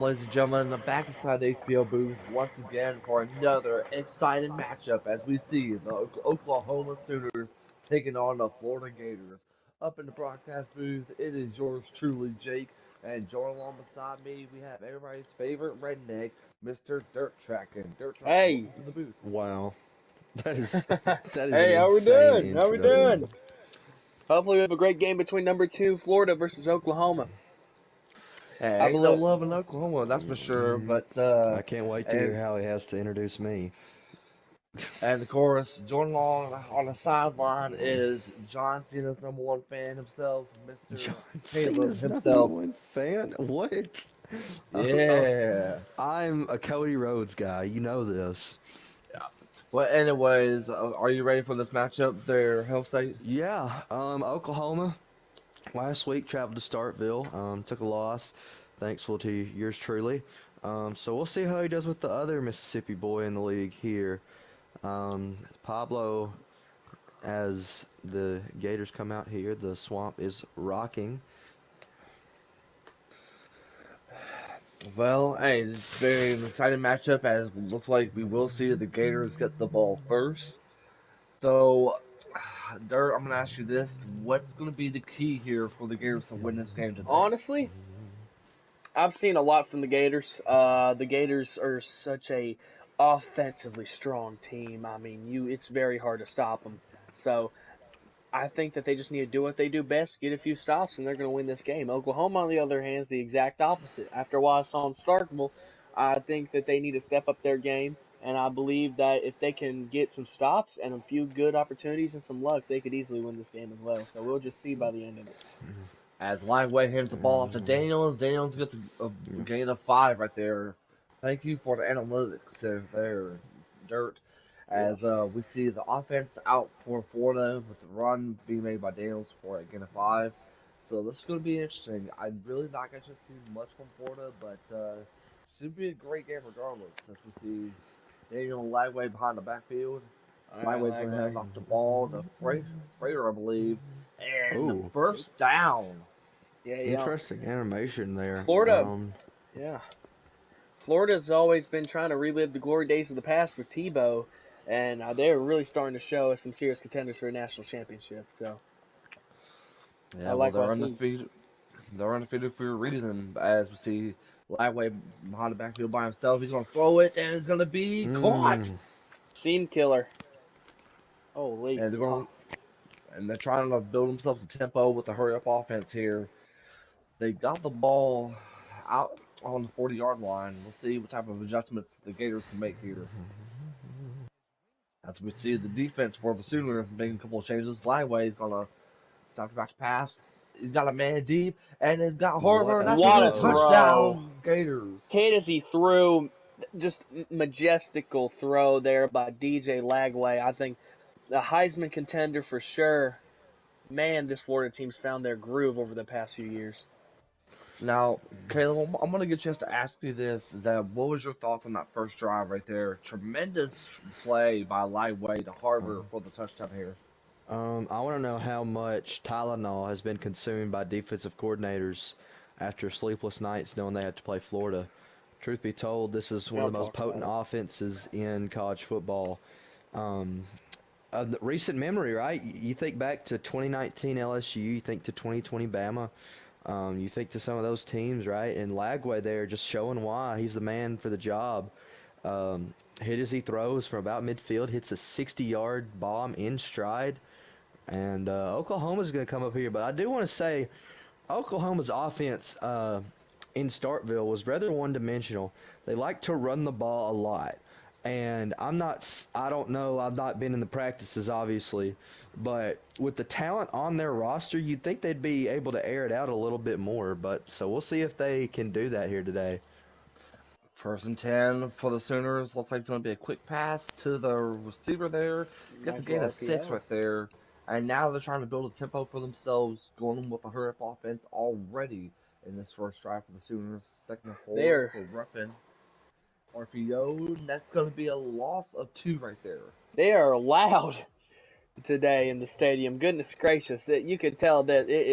Ladies and gentlemen, I'm back inside the HPL booth once again for another exciting matchup as we see the Oklahoma Sooners taking on the Florida Gators. Up in the broadcast booth, it is yours truly, Jake, and joining along beside me, we have everybody's favorite redneck, Mr. Dirt Tracking. Dirt Tracking, Hey. welcome to the booth. Wow, that is that is an Hey, how we insane doing? How we doing? introduction. Hopefully we have a great game between number 2 Florida versus Oklahoma. I Hey, ain't no believe. love in Oklahoma, that's for sure, but, I can't wait to hear and how he has to introduce me. And of course, joining along on the sideline is John Cena's number one fan himself, John Mr. Caleb Cena's number himself. one fan? What? Oh, Yeah. I'm a Cody Rhodes guy. You know this. Well, anyways, are you ready for this matchup there, Hill State? Yeah. Oklahoma last week traveled to Starkville. Took a loss. Thankful to yours truly. So we'll see how he does with the other Mississippi boy in the league here. Pablo, as the Gators come out here, the swamp is rocking. Well, hey, it's very an exciting matchup as it looks like we will see the Gators get the ball first. So, Dirt, I'm going to ask you this. What's going to be the key here for the Gators to win this game today? Honestly, I've seen a lot from the Gators. The Gators are such a offensively strong team. I mean, it's very hard to stop them. So I think that they just need to do what they do best, get a few stops, and they're going to win this game. Oklahoma, on the other hand, is the exact opposite. After what I saw in Starkville, I think that they need to step up their game, and I believe that if they can get some stops and a few good opportunities and some luck, they could easily win this game as well. So we'll just see by the end of it. As Lightweight hands the ball off to Daniels, Daniels gets a gain of 5 right there. Thank you for the analytics there, Dirt. Yeah. As we see the offense out for Florida with the run being made by Daniels for a gain of 5. So this is going to be interesting. I'm really not going to see much from Florida, but should be a great game regardless. Since we see Daniel Lightweight behind the backfield. All right, Lightweight's going to Lagway. hand off the ball to Freighter, I believe. And the Oh, first down. Yeah, yeah. interesting animation there. Florida, yeah. Florida's always been trying to relive the glory days of the past with Tebow, and they're really starting to show us some serious contenders for a national championship. So I Yeah, well, like what they're I've seen. undefeated. They're undefeated for a reason. As we see Lightweight behind the backfield by himself, he's going to throw it, and it's going to be caught. Mm, Scene killer. Holy. And they're trying to build themselves a tempo with the hurry up offense here. They got the ball out on the 40-yard line. We'll see what type of adjustments the Gators can make here. As we see the defense for the Sooners making a couple of changes. Lightweight's going to stop back to pass. He's got a man deep, and he's got what Harvard, and a that's going to What be a a throw. throw. touchdown, Gators. Hit as he threw. Just majestical throw there by DJ Lagway. I think the Heisman contender for sure. Man, this Florida team's found their groove over the past few years. Now, Caleb, I'm going to get a chance to ask you this. Is that what was your thoughts on that first drive right there? Tremendous play by Lightweight to Harbor for the touchdown here. I want to know how much Tylenol has been consumed by defensive coordinators after sleepless nights knowing they had to play Florida. Truth be told, this is one of Don't the most talk about potent it. offenses in college football. Um, the recent memory, right? You think back to 2019 LSU, you think to 2020 Bama, you think to some of those teams, right? And Lagway there just showing why he's the man for the job. Hit as he throws from about midfield, hits a 60-yard bomb in stride. And Oklahoma's going to come up here. But I do want to say Oklahoma's offense in Starkville was rather one-dimensional. They like to run the ball a lot. And I don't know, I've not been in the practices, obviously. But with the talent on their roster, you'd think they'd be able to air it out a little bit more. But so we'll see if they can do that here today. First and 10 for the Sooners. Looks like it's going to be a quick pass to the receiver there. Gets a Nice gain little of 6 RPO. right there. And now they're trying to build a tempo for themselves, going with a hurry up offense already in this first drive for the Sooners. Second and 4 They're for Ruffin. RPO, and that's going to be a loss of 2 right there. they are loud today in the stadium. Goodness gracious, that you could tell that it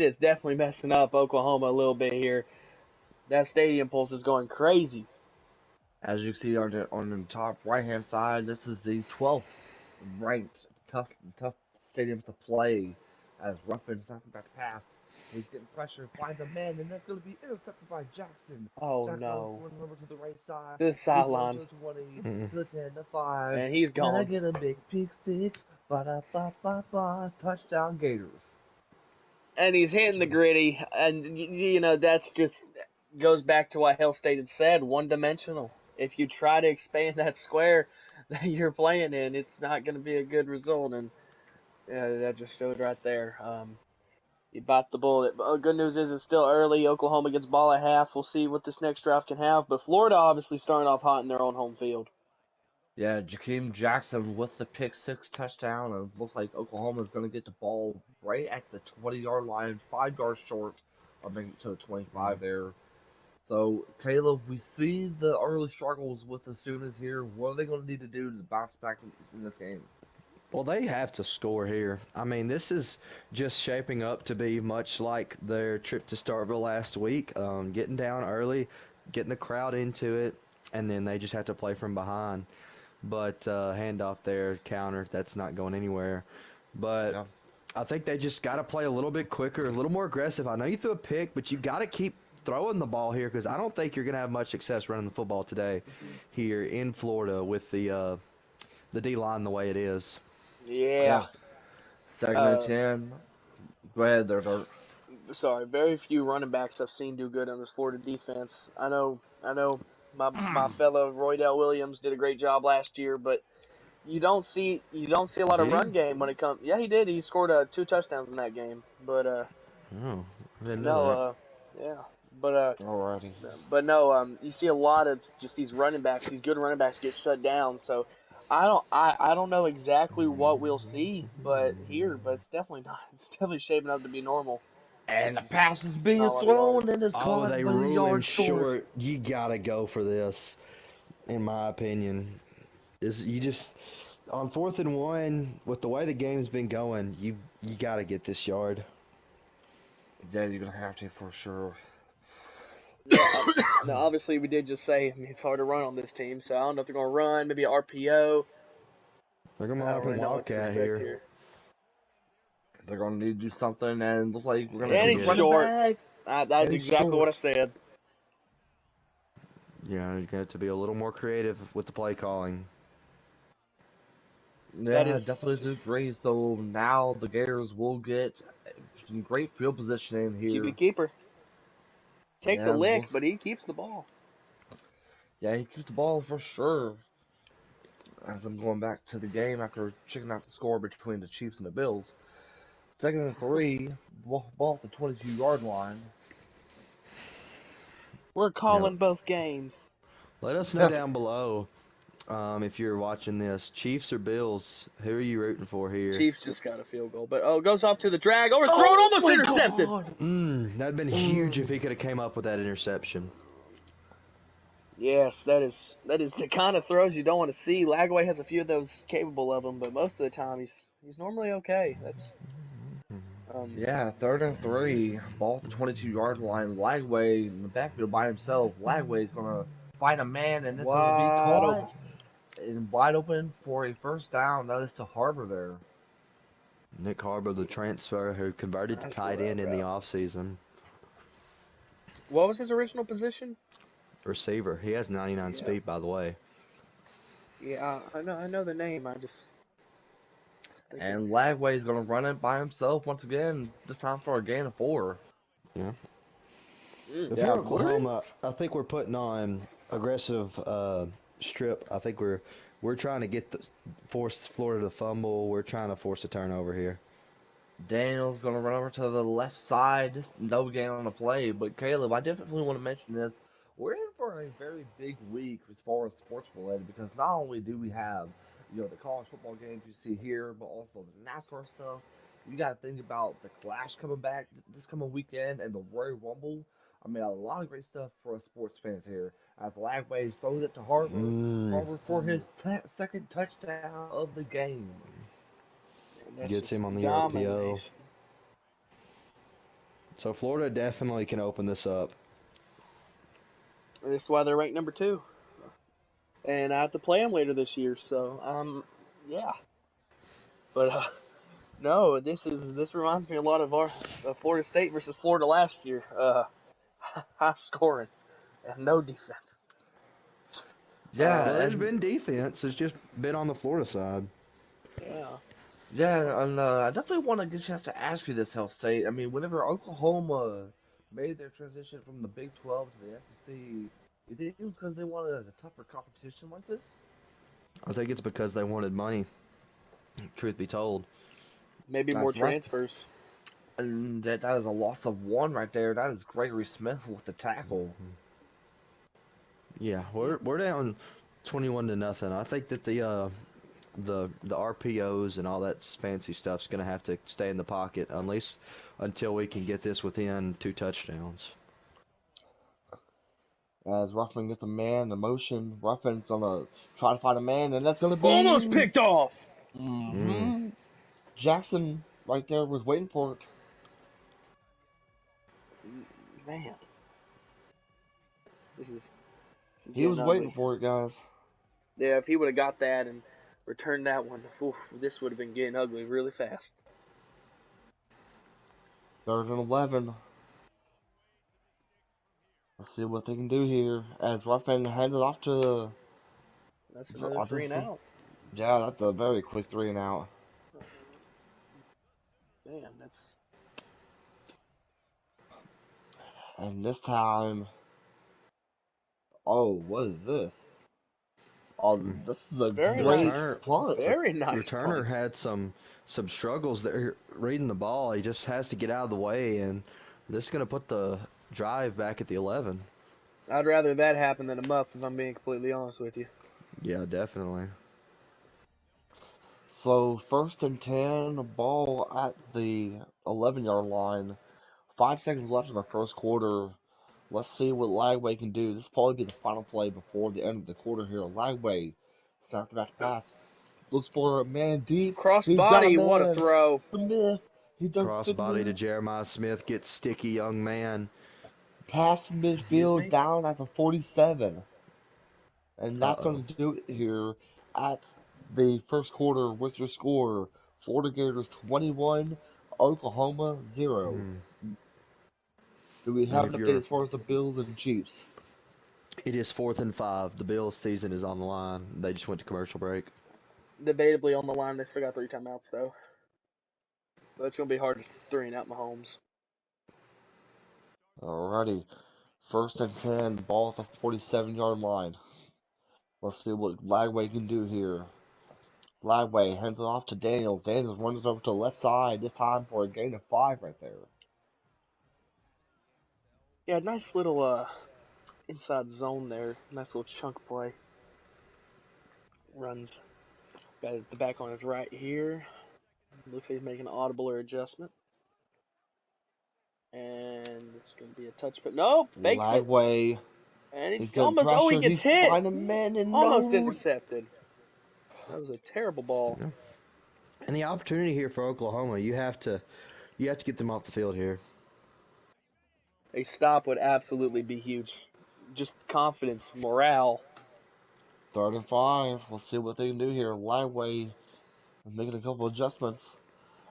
is definitely messing up Oklahoma a little bit here. That stadium pulse is going crazy. As you see on the top right hand side, this is the 12th ranked tough stadium to play. As Ruffin's not about to pass, he's getting pressure, finds a man, and that's going to be intercepted by Jackson. Oh Jackson no. running over to the right side. This He's going to sideline. the 20, Mm-mm. to the 10, the 5. And he's Can I gone. get a big pick six? Ba da ba ba ba. Touchdown Gators. And he's hitting the gritty. And, that's just goes back to what Hale State had said, one-dimensional. If you try to expand that square that you're playing in, it's not going to be a good result. And yeah, that just showed right there. You bite the bullet. But good news is it's still early. Oklahoma gets ball at half. We'll see what this next drive can have. But Florida obviously starting off hot in their own home field. Yeah, Jakeem Jackson with the pick six touchdown, and it looks like Oklahoma is going to get the ball right at the 20-yard line, 5 yards short of making it to the 25 there. So, Caleb, we see the early struggles with the Sooners here. What are they going to need to do to bounce back in this game? Well, they have to score here. I mean, this is just shaping up to be much like their trip to Starkville last week, getting down early, getting the crowd into it, and then they just have to play from behind. But handoff there, counter, that's not going anywhere. But Yeah, I think they just got to play a little bit quicker, a little more aggressive. I know you threw a pick, but you got to keep throwing the ball here because I don't think you're going to have much success running the football today here in Florida with the D line the way it is. Yeah. yeah. Second and Uh, 10. Go ahead there, Dirt. Sorry, very few running backs I've seen do good on this Florida defense. I know. My fellow Roydell Williams did a great job last year, but you don't see a lot of Did he? run game when it comes. Yeah, he did. He scored 2 touchdowns in that game. But Oh, I didn't know no, that. yeah, but uh, Alrighty. but no, you see a lot of just these running backs, these good running backs get shut down. So I don't know exactly what we'll see, but it's definitely not. It's definitely shaping up to be normal. And the pass is Not being a lot of yards. thrown and is Oh, caught they by the rule him yard short. short. You gotta go for this, in my opinion. Is you just on 4th and 1 with the way the game's been going, you gotta get this yard. Yeah, you're going to have to for sure. Now, obviously, we did just say it's hard to run on this team, so I don't know if they're going to run, maybe a RPO. They're gonna I don't like a really know what to wildcat expect here. here. They're going to need to do something, and it looks like we're going to And keep he's Yeah, running short. back. That's And he's exactly what I short. said. yeah, you got to be a little more creative with the play calling. That Yeah, is definitely do just agree. So now the Gators will get some great field position in QB here. keeper. Takes a Yeah, lick, but he keeps the ball. yeah, he keeps the ball for sure. As I'm going back to the game after checking out the score between the Chiefs and the Bills. Second and 3, ball at the 22-yard line. We're Yeah. calling both games. Let us know down below if you're watching this. Chiefs or Bills? Who are you rooting for here? Chiefs just got a field goal, but it goes off to the drag, overthrown, Oh almost my intercepted. God! That'd been huge if he could have came up with that interception. Yes, that is the kind of throws you don't want to see. Lagway has a few of those capable of them, but most of the time he's normally okay. That's um Yeah, third and 3, ball at the 22-yard line. Lagway in the backfield by himself. Lagway's gonna find a man, and it's gonna be wide open. caught and wide open for a first down. That is to Harbor there. Nick Harbaugh, the transfer who converted to Nice little tight out end in the route. offseason. What was his original position? Receiver. He has 99 Yeah, speed, by the way. yeah, I know the name. I just thinking. And Lagway's gonna run it by himself once again. This time for a gain of 4. Yeah. If Mm. Yeah, you're what are Oklahoma, I think we're putting on aggressive strip. I think we're trying to force Florida to fumble. We're trying to force a turnover here. Daniel's going to run over to the left side. Just no gain on the play. But Caleb, I definitely want to mention this. We're in for a very big week as far as sports related because not only do we have, the college football games you see here, but also the NASCAR stuff. You got to think about the Clash coming back this coming weekend and the Royal Rumble. I mean, a lot of great stuff for us sports fans here. As Lagway throws it to Harbor. Mm, Harbor for his second touchdown of the game. And that's Gets just him on the RPO. domination. So Florida definitely can open this up. This is why they're ranked number 2. And I have to play them later this year, so yeah. But no, this reminds me a lot of our Florida State versus Florida last year. High scoring and no defense. Yeah, Well, there's and been defense. It's just been on the Florida side. Yeah. yeah, and I definitely want to get a chance to ask you this, Health State. I mean, whenever Oklahoma made their transition from the Big 12 to the SEC, you think it was because they wanted a tougher competition like this? I think it's because they wanted money. Truth be told. Maybe more That's right. transfers. And that is a loss of one right there. That is Gregory Smith with the tackle. Yeah, Yeah. we're down 21 to nothing. I think that the RPOs and all that fancy stuff's gonna have to stay in the pocket until we can get this within 2 touchdowns. As Ruffin gets a man in motion, Ruffin's gonna try to find a man, and that's gonna Almost be. picked off. Mm. hmm Jackson right there was waiting for it. Man, this is this is He getting was waiting ugly. for it, guys. Yeah, if he would have got that and returned that one, oof, this would have been getting ugly really fast. 3rd and 11. Let's see what they can do here. As Ruffin hands it off to. That's another three and out. Yeah, that's a very quick 3 and out. Man, that's And this time, oh, what is this? Oh, Mm. this is a very The nice, great returner punt. very nice returner punt. had some struggles there reading the ball. He just has to get out of the way, and this is gonna put the drive back at the 11. I'd rather that happen than a muff, if I'm being completely honest with you. Yeah, definitely. So 1st and 10, ball at the 11-yard line. 5 seconds left in the first quarter. Let's see what Lagway can do. This will probably be the final play before the end of the quarter here. Lagway snapped back to pass. Looks for a man deep. He's got a Crossbody, what a man. throw! Smith. He does Crossbody to Jeremiah Smith, gets sticky, young man. pass Excuse midfield me. down at the 47. And that's Uh-oh. going to do it here at the first quarter with your score. Florida Gators 21, Oklahoma 0. Mm. Do we And have an if update you're, as far as the Bills and Chiefs? it is 4th and 5. The Bills' season is on the line. They just went to commercial break. Debatably on the line, they still got 3 timeouts though. But it's gonna be hard to 3 and out Mahomes. Alrighty. 1st and 10, ball at the 47-yard line. Let's see what Lagway can do here. Lagway hands it off to Daniels. Daniels runs over to the left side, this time for a gain of 5 right there. Yeah, nice little inside zone there. Nice little chunk play. Runs. Got the back on his right here. Looks like he's making an audible or adjustment. And it's going to be a touch, but no, fakes it. Lagway, And he's he's getting almost, oh, he pressure. He gets hit. find a man and Almost no. intercepted. That was a terrible ball. Yeah. And the opportunity here for Oklahoma, you have to get them off the field here. A stop would absolutely be huge. Just confidence, morale. 3rd and 5. Let's see what they can do here. Lagway making a couple adjustments.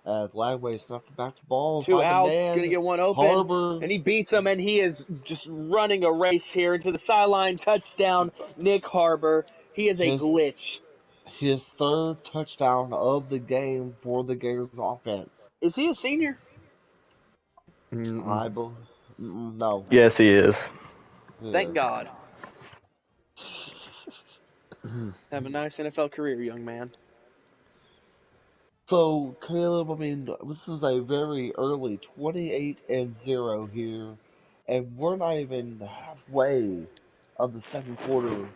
As Lagway snapped the back to ball, 2 finds a outs, gonna man. get one open, Harbor, and he beats him, and he is just running a race here into the sideline. Touchdown, Nick Harbor. He is a his glitch. his third touchdown of the game for the Gators offense. Is he a senior? Mm-mm. I believe. No, Yes, he is. he Thank is. God. Have a nice NFL career, young man. So, Caleb, I mean, this is a very early 28-0 here, and we're not even halfway of the second quarter.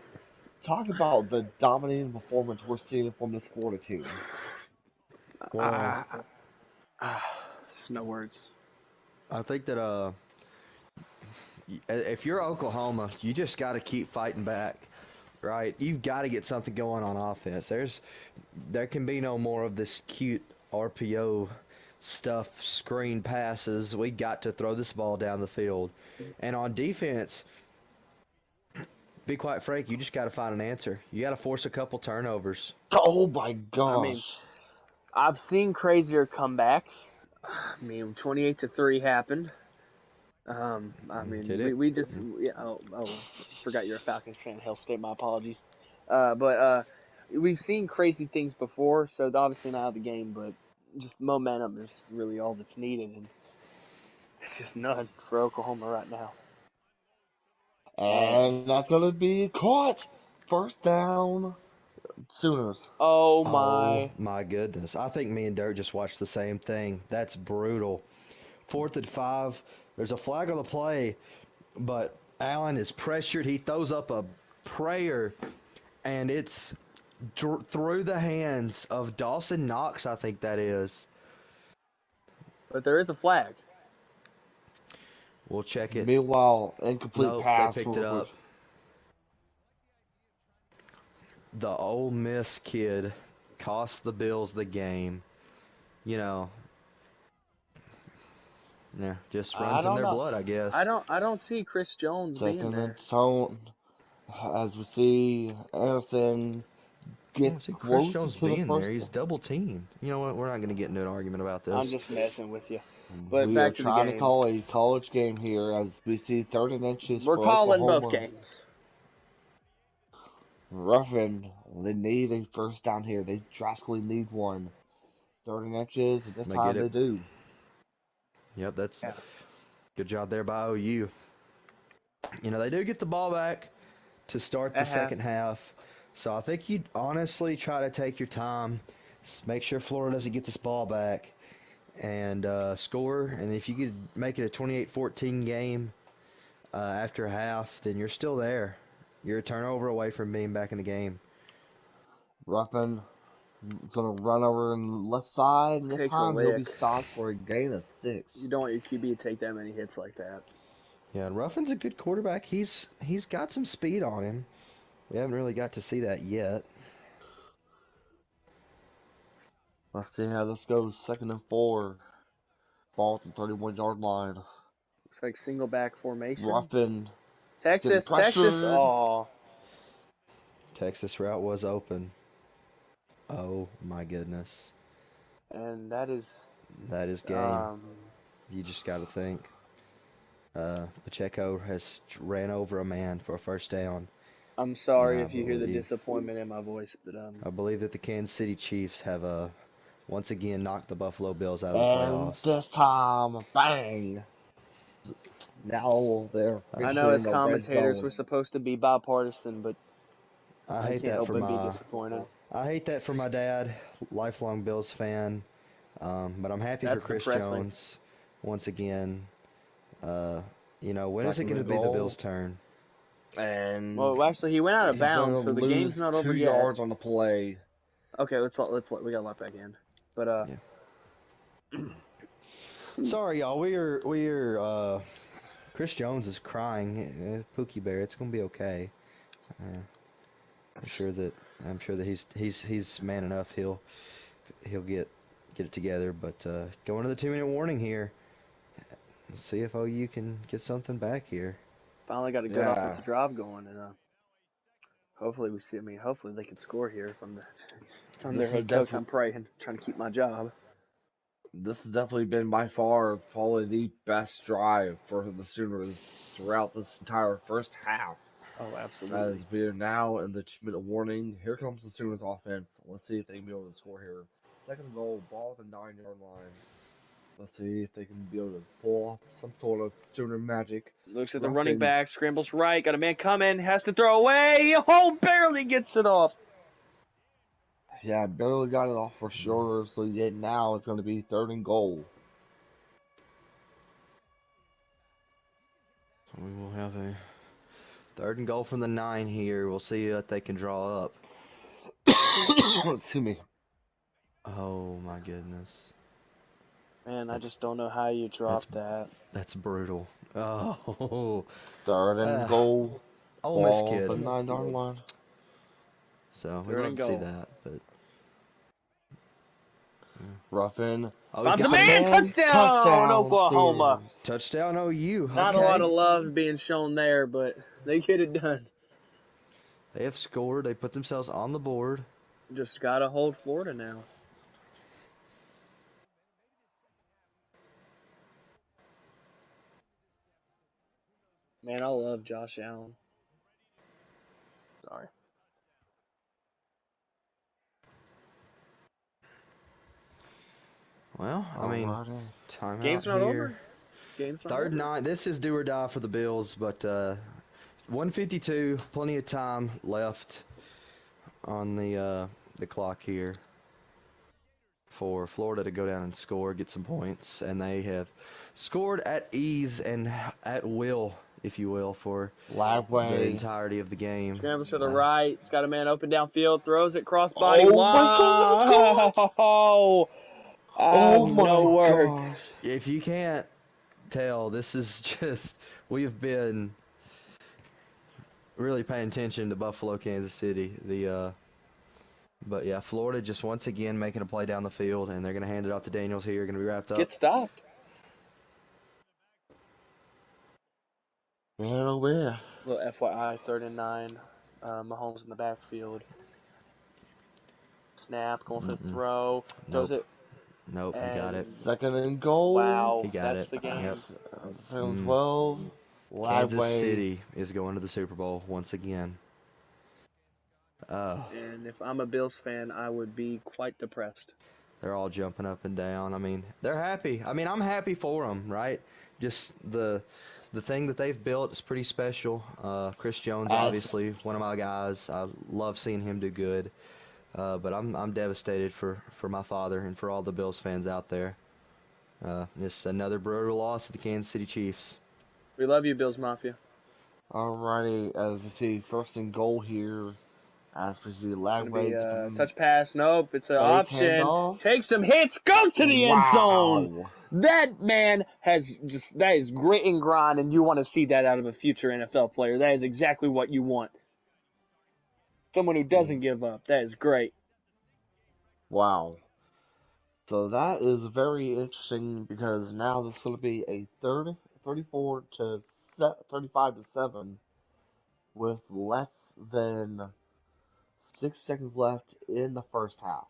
Talk about the dominating performance we're seeing from this Florida team. Well, Ah, no words. I think that if you're Oklahoma, you just got to keep fighting back, right? You've got to get something going on offense. There can be no more of this cute RPO stuff, screen passes. We got to throw this ball down the field. And on defense, be quite frank, you just got to find an answer. You got to force a couple turnovers. Oh my I mean, gosh. I've seen crazier comebacks. I mean, 28-3 happened. I mean, Did we, it? we just yeah, forgot you're a Falcons fan. Hell State, my apologies. But we've seen crazy things before, so obviously not out of the game, but just momentum is really all that's needed, and it's just none for Oklahoma right now. And And that's going to be caught. First down, Sooners. oh Oh my, my goodness! I think me and Dirk just watched the same thing. That's brutal. 4th and 5. There's a flag on the play, but Allen is pressured. He throws up a prayer, and it's through the hands of Dawson Knox. I think that is. but there is a flag. We'll check it. Meanwhile, incomplete Nope, they pass. picked it up. The Ole Miss kid cost the Bills the game. You know, yeah, just I runs in don't their know. blood, I I guess. don't. I don't see Chris Jones being Second and there. tone. As we see, Anderson I don't gets see Chris closer Jones to the being there. first. He's double teamed. You know what? We're not going to get into an argument about I'm this. just messing with you. But We are back to the trying to game. call a college game here as we see 30 inches We're for calling both Oklahoma. games. Ruffin, they need a first down here. They drastically need one. 30 inches, and this They get time they it. do. Yep, that's Yeah. good job there by OU. You know, they do get the ball back to start the Uh-huh. second half. So I think you'd honestly try to take your time, make sure Florida doesn't get this ball back, and score. And if you could make it a 28-14 game after half, then you're still there. You're a turnover away from being back in the game. Ruffin is going to run over in the left side, and this Takes a time he'll be lick. stopped for a gain of 6. You don't want your QB to take that many hits like that. Yeah, and Ruffin's a good quarterback. He's got some speed on him. We haven't really got to see that yet. Let's see how this goes. Second and 4. Ball at the 31-yard line. Looks like single back formation. Ruffin getting Texas. pressured. Oh, Texas route was open. Oh my goodness. and that is That is game. um. You just got to think. Pacheco has ran over a man for a first down, I'm and sorry if you hear the disappointment in my voice, but I believe that the Kansas City Chiefs have once again knocked the Buffalo Bills out of the And playoffs. this time, bang! Now they're I know officially as in the red commentators zone. we're supposed to be bipartisan, but I I hate can't that help for but be my disappointed. I hate that for my dad, lifelong Bills fan. But I'm happy for That's Chris depressing. Jones once again. Uh, when is it Second going to and be the Bills' goal. turn? And Well, actually, he went out of he's going to bounds, so the game's lose not over 2 yet. yards on the play. Okay, let's we got let back in. But Yeah. Sorry, y'all. We are. Chris Jones is crying. Pookie Bear, it's gonna be okay. Uh, I'm sure that he's man enough. He'll get it together. But going to the 2-minute warning here. See if OU can get something back here. finally got a good Yeah, offensive drive going, and hopefully we see. I mean, hopefully they can score here from their this is head coach. definitely I'm praying, trying to keep my job. this has definitely been by far probably the best drive for the Sooners throughout this entire first half. Oh, As absolutely. we are now in the 2-minute warning, here comes the Sooners offense. Let's see if they can be able to score here. Second and goal, ball at the 9-yard line. Let's see if they can be able to pull off some sort of Sooner magic. Looks at the running Ruffin, back, scrambles right, got a man coming, has to throw away. Oh, barely gets it off. yeah, barely got it off for sure. So yet now it's going to be third and goal. So we will have a 3rd and goal from the 9 here. We'll see what they can draw up. Excuse me. Oh my goodness. Man, I That's just don't know how you that's drop that. that's brutal. Oh, Third and goal, Ole Miss ball at kid. the 9-yard line. So we'd Third love and to see goal. that, but Ruffin oh, he's Finds a got the the man, man. touchdown, Touchdown, Oklahoma. Sooners. touchdown OU. Not a lot Okay. of love being shown there, but they get it done. They have scored. They put themselves on the board. Just gotta hold Florida now. Man, I love Josh Allen. Sorry. Well, I mean, Alrighty. timeout Game's not here. over. Game's not Third over. nine. This is do or die for the Bills, but 152, plenty of time left on the clock here for Florida to go down and score, get some points, and they have scored at ease and at will, if you will, for the Lagway. entirety of the game. Scrambles to the right. It's got a man open downfield. Throws it crossbody. Oh my gosh! Wow! I have Oh no my words. gosh! If you can't tell, this is just we've been really paying attention to Buffalo, Kansas City. But yeah, Florida just once again making a play down the field, and they're going to hand it off to Daniels here. Going to be wrapped up. Get stopped. Man, oh man. Little FYI, 3rd and 9. Mahomes in the backfield. Snap, going for the Mm-mm. throw. Throws Nope. it, Nope. He got it. and Second and goal. He wow, got that's it. the Yep. game. Second and Mm. 12. Kansas Lagway. City is going to the Super Bowl once again. Uh, And if I'm a Bills fan, I would be quite depressed. they're all jumping up and down. I mean, they're happy. I mean, I'm happy for them, right? Just the thing that they've built is pretty special. Chris Jones, As obviously, one of my guys. I love seeing him do good. But I'm devastated for my father and for all the Bills fans out there. Just another brutal loss to the Kansas City Chiefs. We love you, Bills Mafia. alrighty, as we see first and goal here. As we see Gonna be Lagway a from touch pass. Nope, it's an fake option. handoff. Takes some hits, goes to the end zone. Wow. That man that is grit and grind, and you want to see that out of a future NFL player. That is exactly what you want. Someone who doesn't give up. That is great. Wow. So that is very interesting because now this is going to be a 34 to 35 to 7 with less than 6 seconds left in the first half.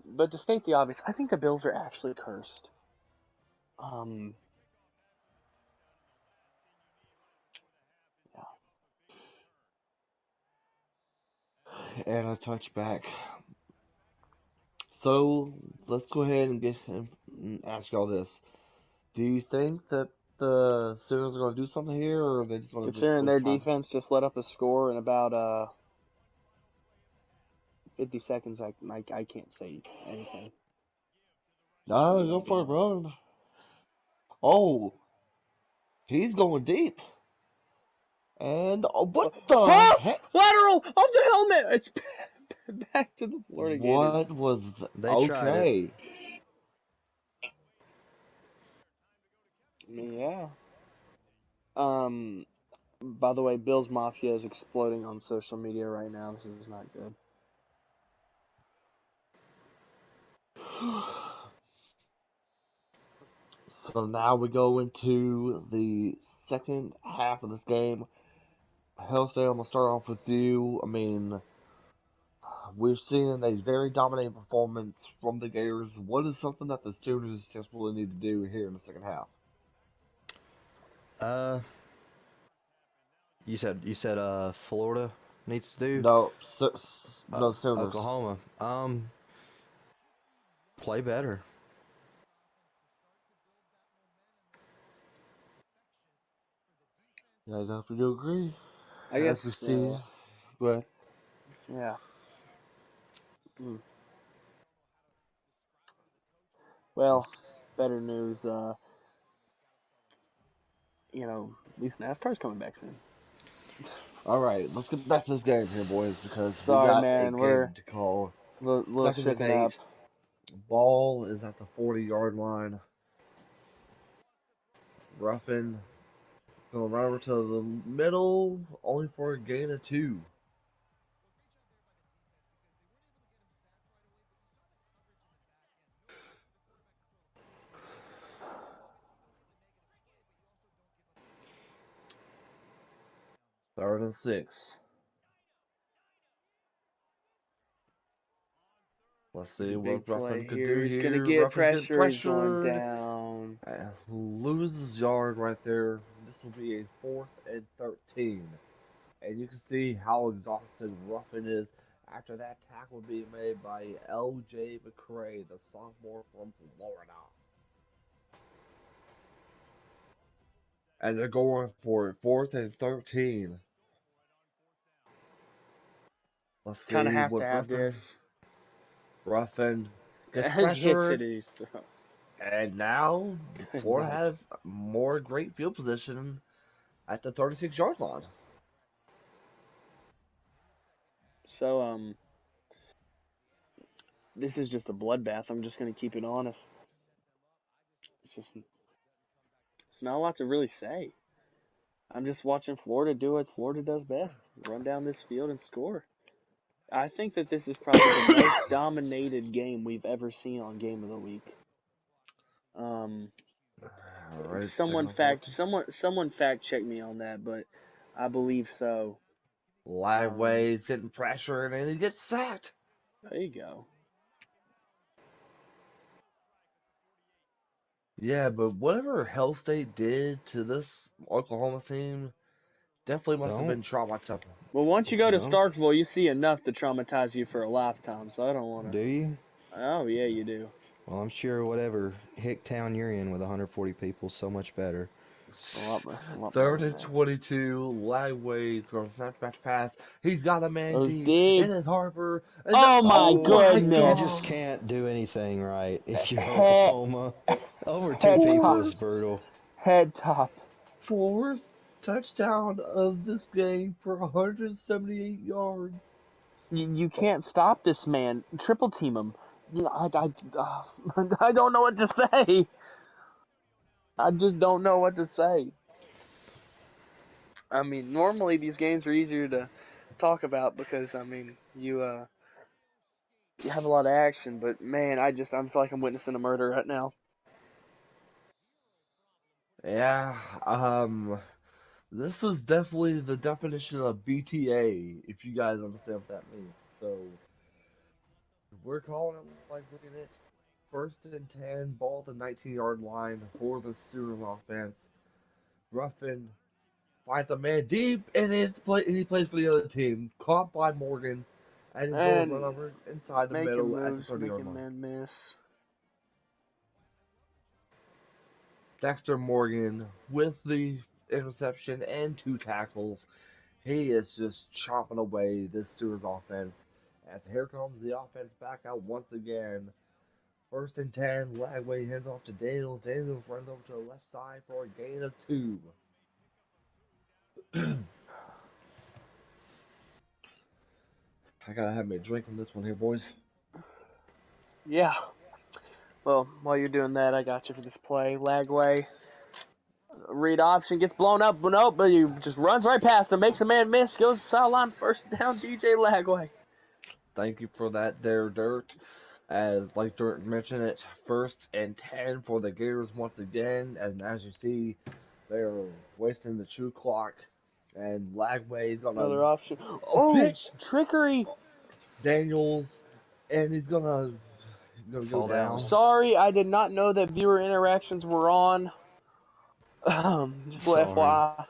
But to state the obvious, I think the Bills are actually cursed. Um, yeah. And a touchback. So let's go ahead and ask y'all this. Do you think that the Sooners are going to do something here, or are they just going to just Considering their waste time? defense just let up a score in about 50 seconds, I can't say anything. No, Be go be for a honest. run. Oh, he's going deep. And what the Huh? heck? Lateral off the helmet. It's back to the Florida Gators. What was They tried it. okay? I mean, yeah. By the way, Bills Mafia is exploding on social media right now. This is not good. So now we go into the second half of this game. Hellstate, I'm gonna start off with you. I mean, we're seeing a very dominating performance from the Gators. What is something that the Sooners just really need to do here in the second half? Uh, you said Florida needs to do No, uh, no Sooners. Oklahoma. Play better. Yeah, I definitely do agree. I As we guess, see, but yeah. Mm. Well, better news. At least NASCAR's coming back soon. all right, let's get back to this game here, boys, because we Sorry, got a man. We're game to call. a little Second and shooken up. 8. Ball is at the 40-yard line. Ruffin going right over to the middle, only for a gain of 2. Third and 6. Let's There's a see big what Ruffin play could here. do He's gonna here. get Ruffin's getting pressure. He's going pressured. down. Loses yard right there. This will be a 4th and 13. And you can see how exhausted Ruffin is after that tackle being made by L.J. McCray, the sophomore from Florida. And they're going for it, 4th and 13. Let's Kind of see have to what have this. Ruffin gets Yes, it pressured. is. And now Good Florida night. has more great field position at the 36-yard line. So this is just a bloodbath. I'm just gonna keep it honest. It's not a lot to really say. I'm just watching Florida do what Florida does best: run down this field and score. I think that this is probably the most dominated game we've ever seen on Game of the Week. Um, All right, second off working. someone fact check me on that, but I believe so. Um, Liveway's getting pressured and he gets sacked. there you go. Yeah, but whatever Hell State did to this Oklahoma team definitely must have Don't. been traumatizing. Well, once you go to No. Starkville, you see enough to traumatize you for a lifetime. So I don't want to. Do you? Oh yeah, you do. Well, I'm sure whatever hick town you're in with 140 people is so much better. It's a lot better Third than and that. 22. Liveway's going to snap back pass. He's got a man Those deep. deep. And it's Harper. And Oh my oh Oh, my you goodness. just God. can't do anything right if you're Head Oklahoma. Over two head people top. is Fourth, brutal. Head top. fourth touchdown of this game for 178 yards. You can't stop this man. Triple team him. I don't know what to say. I just don't know what to say. I mean, normally these games are easier to talk about because I mean you have a lot of action, but man, I feel like I'm witnessing a murder right now. Yeah, this was definitely the definition of BTA, if you guys understand what that means. So, we're calling it like we're in it. 1st and 10, ball at the 19-yard line for the student offense. Ruffin finds a man deep and he plays for the other team. Caught by Morgan, and he's going to run And over inside the making middle at the moves, 30-yard making line. men miss. Dexter Morgan with the interception and 2 tackles. He is just chopping away this Steelers offense. As here comes the offense back out once again. 1st and 10, Lagway hands off to Daniels. Daniels runs over to the left side for a gain of 2. I gotta have me a drink on this one here, boys. Yeah. Well, while you're doing that, I got you for this play. Lagway. Read option gets blown up, but nope, but he just runs right past him, makes a man miss, goes to the sideline, first down, DJ Lagway. Thank you for that there, Dirt. As like Dirt mentioned it, 1st and 10 for the Gators once again. And as you see, they're wasting the true clock. And Lagway's gonna Another option. a Oh, pitch trickery. Daniels, and he's gonna go Fall down. down. Sorry, I did not know that viewer interactions were on. Just a little Sorry. FYI.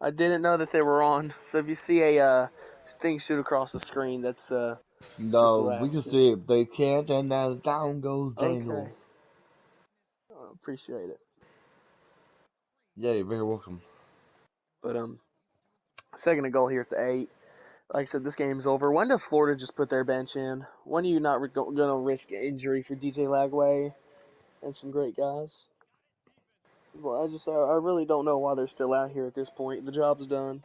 I didn't know that they were on. So if you see a thing shoot across the screen, that's just No, the we can action. see it. They can't, and now down goes Okay, Daniels. appreciate it. Yeah, you're very welcome. But second and goal here at the 8. Like I said, this game's over. When does Florida just put their bench in? When are you not going to risk injury for DJ Lagway and some great guys? Well, I really don't know why they're still out here at this point. The job's done.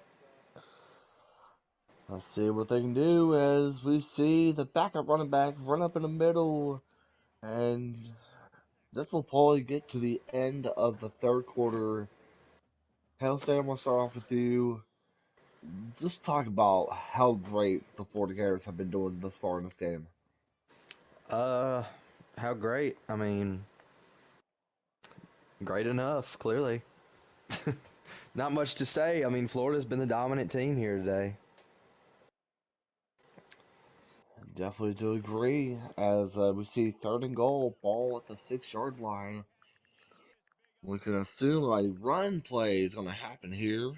Let's see what they can do as we see the backup running back run up in the middle, and this will probably get to the end of the third quarter. Hell, Sam, we'll start off with you. Just talk about how great the Florida Gators have been doing thus far in this game. Uh, how great. I mean, great enough, clearly. Not much to say. I mean, Florida's been the dominant team here today. Definitely do agree. As we see third and goal, ball at the 6 yard line. We can assume a run play is going to happen here,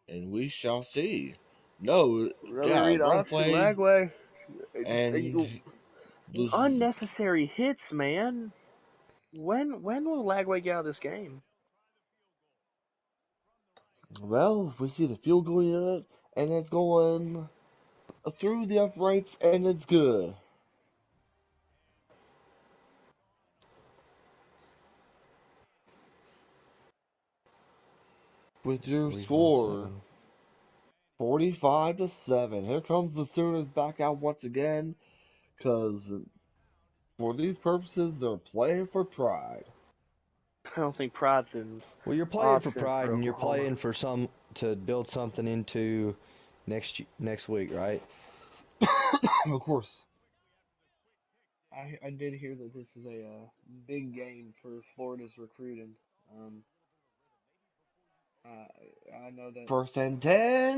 and we shall see. No, Another yeah, read run option, play, Lagway. Just and this, unnecessary hits, man. When will Lagway get out of this game? well, we see the field goal unit, and it's going through the uprights, and it's good. With your 45-7. score, 45-7. Here comes the Sooners back out once again, because for these purposes, they're playing for pride. I don't think Pride's an Well, you're playing for option pride, for and you're Oklahoma. playing for some to build something into next week, right? Of course. I did hear that this is a big game for Florida's recruiting. Um, I know that First and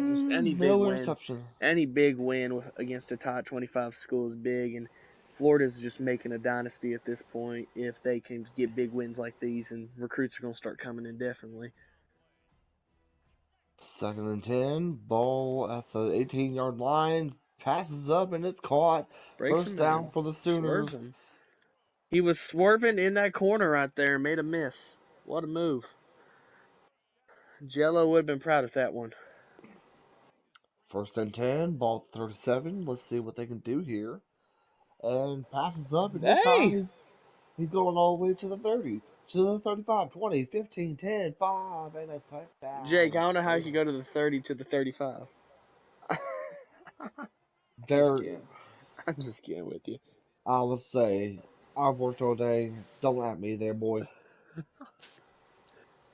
just 10, no interception. any big win against a top 25 school is big, and Florida's just making a dynasty at this point. If they can get big wins like these, and recruits are going to start coming in definitely. Second and 10, ball at the 18-yard line, passes up and it's caught. Breaks a First down man, for the swerves Sooners. him. He was swerving in that corner right there and made a miss. What a move. Jello would have been proud of that one. First and 10, ball at 37. Let's see what they can do here. And passes up, and this time Hey! he's going all the way to the 30, to the 35, 20, 15, 10, 5, and a Jake, I touchdown. don't know how you Sooners. could go to the 30 to the 35. Just There, kidding. I'm just kidding with you. I would say, I've worked all day. Don't at me there, boy.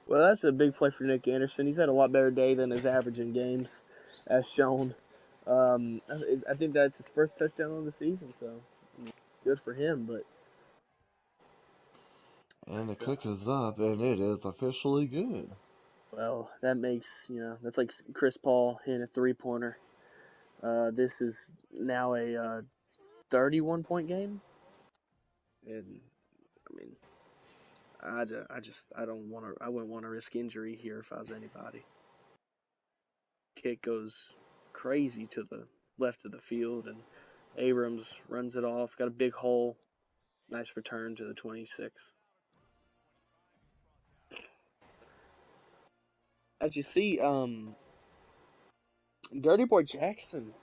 Well, that's a big play for Nick Anderson. He's had a lot better day than his average in games, as shown. I think that's his first touchdown of the season, so good for him. But And the so, kick is up, and it is officially good. well, that makes that's like Chris Paul hitting a 3-pointer. This is now a 31-point game, and I mean, I don't want to. I wouldn't want to risk injury here if I was anybody. Kick goes crazy to the left of the field, and Abrams runs it off. Got a big hole. Nice return to the 26. As you see, Dirty Boy Jackson,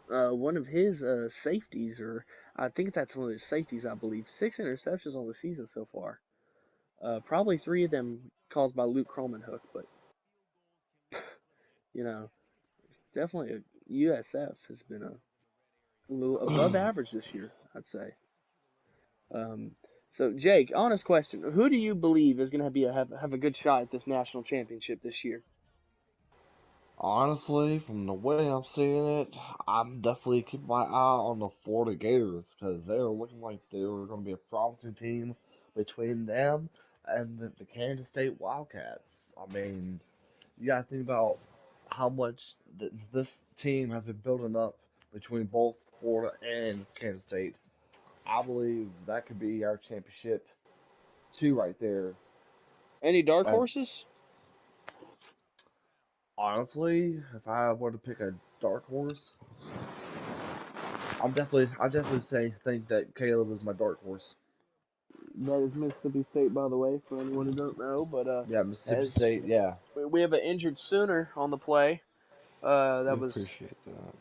one of his safeties, or I think that's one of his safeties, I believe. 6 interceptions on the season so far. Probably 3 of them caused by Luke Kromenhoek, but you know, definitely USF has been a little above average this year, I'd say. Um, so Jake, honest question: who do you believe is going to be have a good shot at this national championship this year? Honestly, from the way I'm seeing it, I'm definitely keeping my eye on the Florida Gators because they're looking like they're going to be a promising team between them and the Kansas State Wildcats. I mean, you got to think about how much this team has been building up between both Florida and Kansas State. I believe that could be our championship two right there. Any dark And horses? honestly, if I were to pick a dark horse, I definitely say think that Caleb is my dark horse. That is Mississippi State, by the way, for anyone who don't know. But Yeah, Mississippi as State. Yeah, we have an injured Sooner on the play, We that was appreciate that.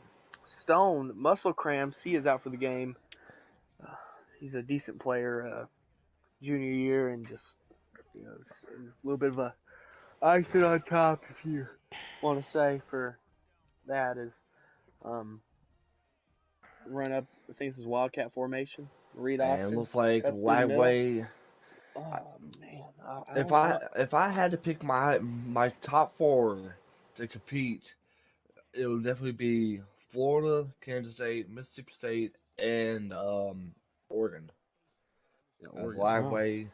Stone muscle cramps. He is out for the game. Uh, he's a decent player, junior year, and just a little bit of a icing on top, if you want to say, for that is um, run up. I think this is Wildcat formation, read and option, looks like cuts through the middle. Lagway. Oh man, I don't. If I had to pick my top four to compete, it would definitely be Florida, Kansas State, Mississippi State, and Oregon. Yeah, As Oregon. Wow. Lagway,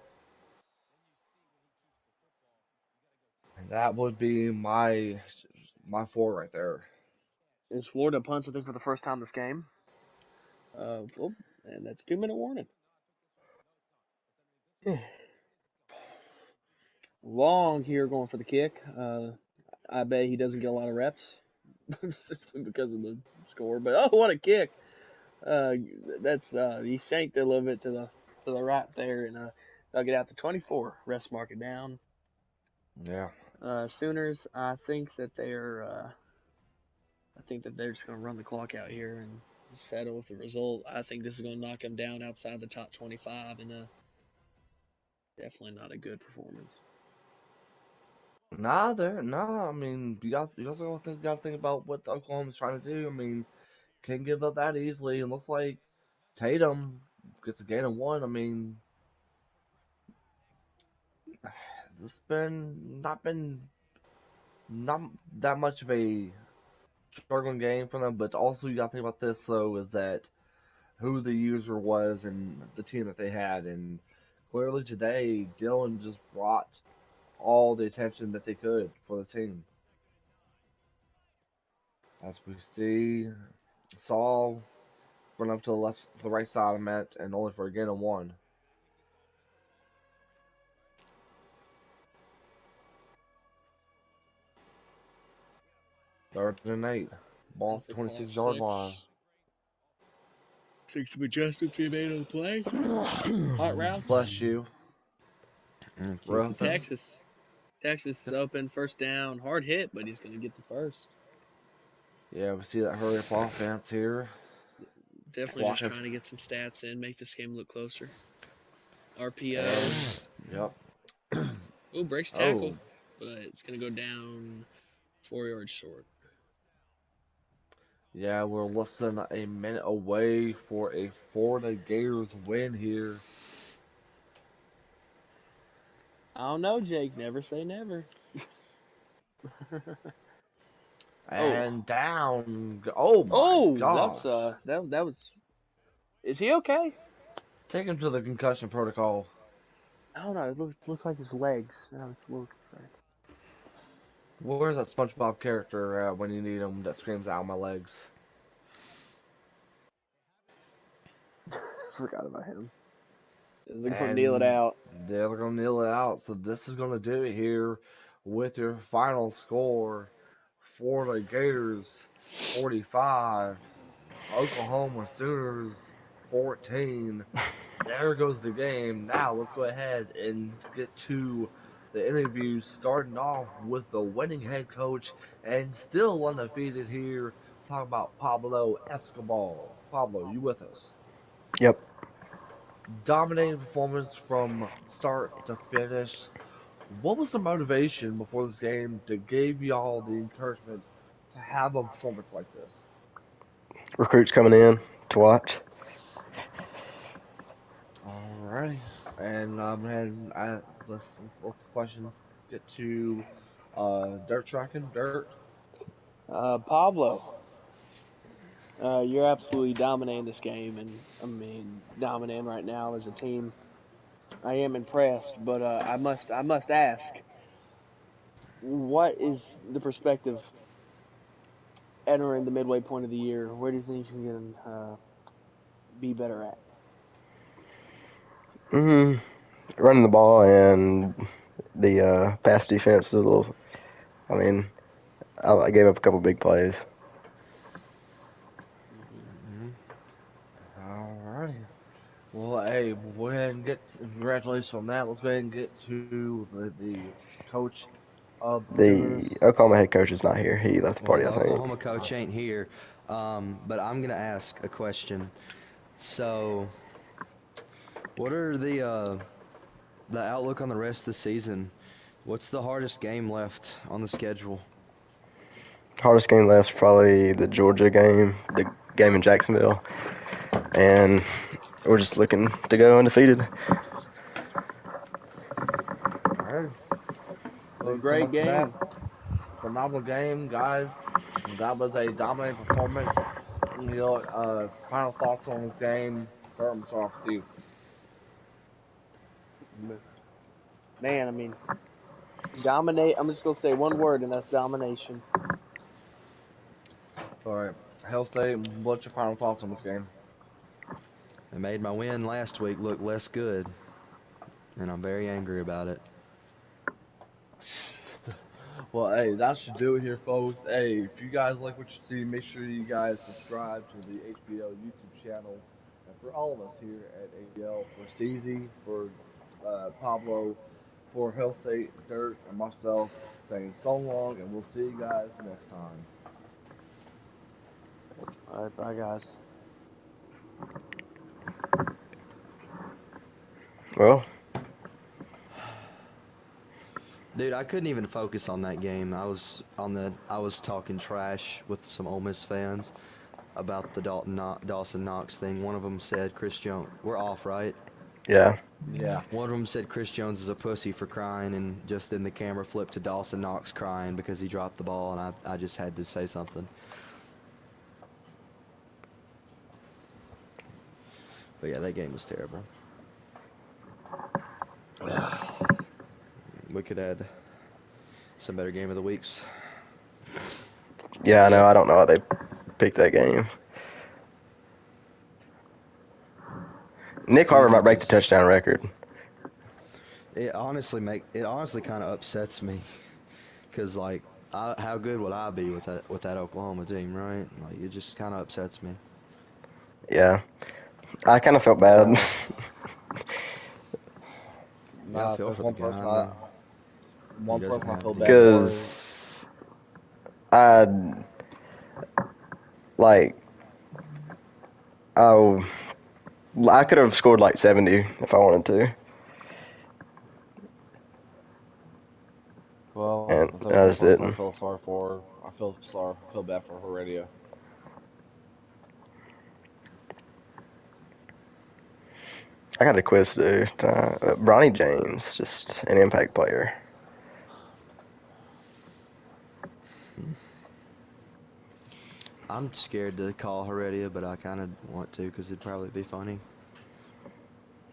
That would be my four right there. Is Florida punts, I think, for the first time this game. Oh, and that's 2 minute warning. Long here going for the kick. I bet he doesn't get a lot of reps simply because of the score. But oh, what a kick! Uh, that's he shanked it a little bit to the right there, and they'll get out to 24. Rest mark it down. Yeah. Sooners, I think that they're just going to run the clock out here and settle with the result. I think this is going to knock them down outside the top 25, and definitely not a good performance. Nah. I mean, you also gotta think about what Oklahoma's trying to do. I mean, can't give up that easily. It looks like Tatum gets a gain of one. I mean, it's been not that much of a struggling game for them. But also, you gotta think about this though, is that who the user was and the team that they had, and clearly today Dylan just brought all the attention that they could for the team. As we see, Saul run up to the right side of Met, and only for a gain of one. Third and 8, ball At at the the clock 26-yard line. ticks. See some adjustments he made on the play. Hot routes. Bless you, Thank you. To Rothan. Texas. Texas is open, first down, hard hit, but he's going to get the first. Yeah, we see that hurry up offense here. Definitely Clock just has trying to get some stats in, make this game look closer. RPO. and yep. Oh, breaks Oh, tackle, but it's going to go down 4 yards short. yeah, we're less than a minute away for a Florida Gators win here. I don't know, Jake. Never say never. Oh, And down. Oh my oh, that's gosh. that was. Is he okay? Take him to the concussion protocol. I don't know. It looked like his legs. I was a little concerned. Where's that SpongeBob character when you need him that screams out my legs? Forgot about him. They're gonna kneel it And out. they're going to kneel it out. So this is going to do it here with your final score. Florida Gators 45, Oklahoma Sooners 14. There goes the game. Now let's go ahead and get to the interview, starting off with the winning head coach and still undefeated here. Talk about Pablo Escobar. Pablo, you with us? Yep. Dominating performance from start to finish. What was the motivation before this game that gave y'all the encouragement to have a performance like this? Recruits coming in to watch. Alrighty, and and let's let the questions get to dirt tracking dirt. Pablo, you're absolutely dominating this game, and I mean dominating right now as a team. I am impressed, but I must ask, what is the perspective entering the midway point of the year? Where do you think you can be better at? hmm Running the ball and the pass defense is a little. I mean, I gave up a couple big plays. Hmm. Hmm. Alrighty. Well, hey, we'll go ahead and get congratulations on that. Let's go ahead and get to the coach of the The Sooners. Oklahoma head coach is not here. He left the Well, party, the I think. Oklahoma coach ain't here, but I'm gonna ask a question. So, what are the outlook on the rest of the season? What's the hardest game left on the schedule? Hardest game left is probably the Georgia game, the game in Jacksonville, and we're just looking to go undefeated. Alright. It was a Thank you so great much for that. game. Phenomenal game, guys. That was a dominating performance. Final thoughts on this game. Kurt, I'm start off with you. Man, I mean, Dominate. I'm just gonna say one word, and that's domination. All right, Hail State. What's your final thoughts on this game? It made my win last week look less good, and I'm very angry about it. Well, hey, that should do it here, folks. Hey, if you guys like what you see, make sure you guys subscribe to the HPL YouTube channel. And for all of us here at HPL, for Steezy, for Pablo, for Hell State, Dirt, and myself, saying so long, and we'll see you guys next time. All right, bye guys. Well, Dude, I couldn't even focus on that game. I was talking trash with some Ole Miss fans about the Dawson Knox thing. One of them said Chris Jones. We're off, right? yeah. Yeah. One of them said Chris Jones is a pussy for crying, and just then the camera flipped to Dawson Knox crying because he dropped the ball, and I just had to say something. But yeah, that game was terrible. We could add some better game of the weeks. Yeah, I know. I don't know how they picked that game. Nick Harvard Easy might break the just touchdown record. it honestly kind of upsets me because like how good would I be with that Oklahoma team, right? Like it just kind of upsets me. Yeah. I kind of felt bad. Well, Yeah, I nah, if feel there's for the one guy. person I I, mean, he one doesn't person I have feel the bad for. Because I, like, oh, I could have scored like 70 if I wanted to. Well, And if there's I one just person I didn't. feel sorry for, I feel bad for her radio. I got a quiz to do. Bronny James, just an impact player. I'm scared to call Heredia, but I kind of want to because it'd probably be funny.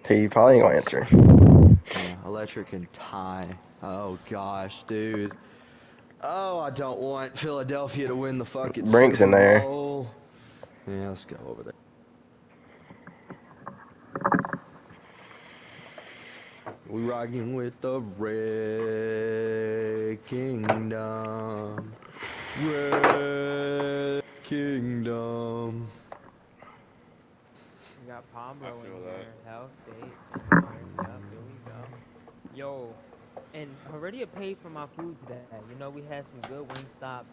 He probably ain't He's gonna ins- answer. yeah, electric and tie. Oh gosh, dude. Oh, I don't want Philadelphia to win the fucking Brink's in Super there. Bowl. Yeah, let's go over there. We rocking with the Red Kingdom. Red Kingdom. We got I Pablo in feel that. here, Hell State in here. Yep, here we go. Yo, and Heredia paid for my food today. You know, we had some good Wingstop.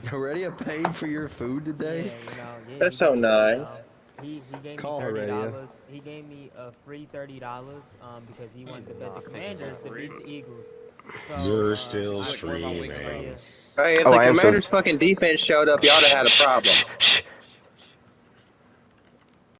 Heredia paid for your food today? Yeah, yeah, That's he so gave me nice. he gave me Call Heredia. $30. He gave me a free $30 because he He's wanted to bet the not paying for Commanders to beat free. the Eagles. So You're You still I wouldn't work on appreciate streaming. Heredia. Wingstop. Hey, if Oh, the I am still. Commanders' fucking defense showed up, y'all would have had a problem.